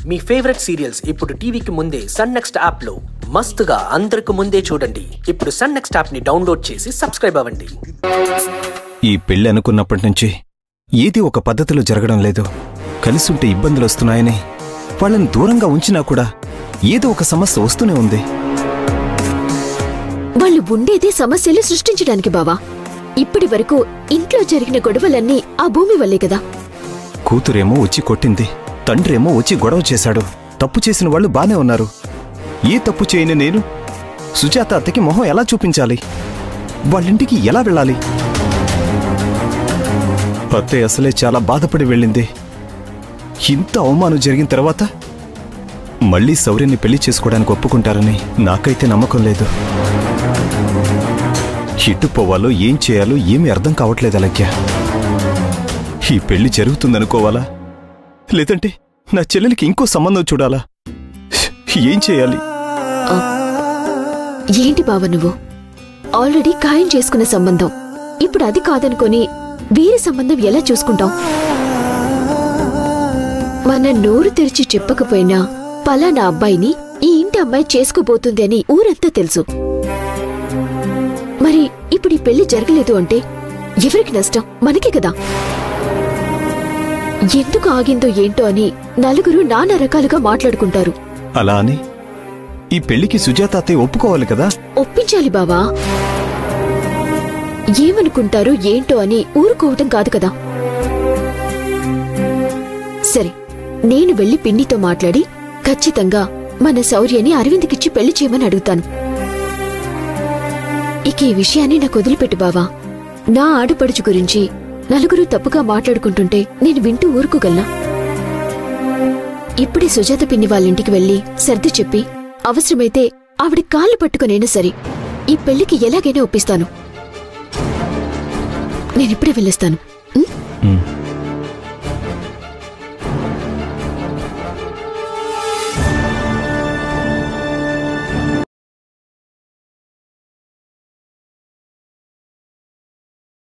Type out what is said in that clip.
మీ favourite serials ఇప్పుడు టీవీకి ముందే సన్ నెక్స్ట్ యాప్ లో మస్తుగా అందరికి ముందే చూడండి. ఇప్పుడు సన్ నెక్స్ట్ యాప్ ని డౌన్లోడ్ చేసి సబ్స్క్రైబ్ అవ్వండి. ఈ పెళ్లి అనుకున్నప్పటి నుంచి ఏది ఒక పద్ధతిలో జరగడం లేదు. కలిసుంటే ఇబ్బందులు వస్తున్నాయని వాళ్ళని దూరంగా ఉంచినా కూడా ఏదో ఒక సమస్య వస్తూనే ఉంది. వాళ్ళు ఉండేదే సమస్యలు సృష్టించడానికి బావా. ఇప్పటి వరకు ఇంట్లో జరిగిన గొడవలన్నీ ఆ భూమి వల్లే కదా. కూతురేమో వచ్చి కొట్టింది, తండ్రేమో వచ్చి గొడవ చేశాడు. తప్పు చేసిన వాళ్ళు బానే ఉన్నారు. ఏ తప్పు చేయని నేను సుజాత అత్తకి మొహం ఎలా చూపించాలి? వాళ్ళింటికి ఎలా వెళ్ళాలి? అత్తయ్య అసలే చాలా బాధపడి వెళ్ళింది. ఇంత అవమానం జరిగిన తర్వాత మళ్లీ శౌర్యాన్ని పెళ్లి చేసుకోవడానికి ఒప్పుకుంటారని నాకైతే నమ్మకం లేదు. ఇటు పోవాలో ఏం చేయాలో ఏమీ అర్థం కావట్లేదు అలక్య. ఈ పెళ్లి జరుగుతుందనుకోవాలా, లేదంటే నా చెల్లెలికి ఇంకో సంబంధం చూడాలా? ఏం చేయాలి? ఏంటి బావ నువ్వు? ఆల్రెడీ ఖాయం చేసుకున్న సంబంధం ఇప్పుడు అది కాదనుకొని వేరే సంబంధం ఎలా చూసుకుంటాం? మన నోరు తెరిచి చెప్పకపోయినా పలానా అబ్బాయిని ఈ ఇంటి అమ్మాయి చేసుకోబోతుంది అని ఊరంతా తెలుసు. మరి ఇప్పుడు ఈ పెళ్లి జరగలేదు అంటే ఎవరికి నష్టం? మనకే కదా. ఎందుకు ఆగిందో ఏంటో అని నలుగురు నానా రకాలుగా మాట్లాడుకుంటారు. అలా అని ఈ పెళ్లికి సుజాత అత్తయ్య ఒప్పుకోవాలి కదా. ఒప్పించాలి బావా. ఏమనుకుంటారు ఏంటో అని ఊరుకోవటం కాదు కదా. సరే, నేను వెళ్లి పిన్నితో మాట్లాడి ఖచ్చితంగా మన శౌర్యని అరవింద్కిచ్చి పెళ్లి చేయమని అడుగుతాను. ఇక ఈ విషయాన్ని నాకు వదిలిపెట్టు బావా. నా ఆడపడుచు గురించి నలుగురు తప్పుగా మాట్లాడుకుంటుంటే నేను వింటూ ఊరుకోగలనా? ఇప్పుడే సుజాత పిన్ని వాళ్ళింటికి వెళ్లి సర్ది చెప్పి అవసరమైతే ఆవిడ కాళ్ళు పట్టుకునైనా సరే ఈ పెళ్లికి ఎలాగైనా ఒప్పిస్తాను. నేనిప్పుడే వెళ్ళొస్తాను.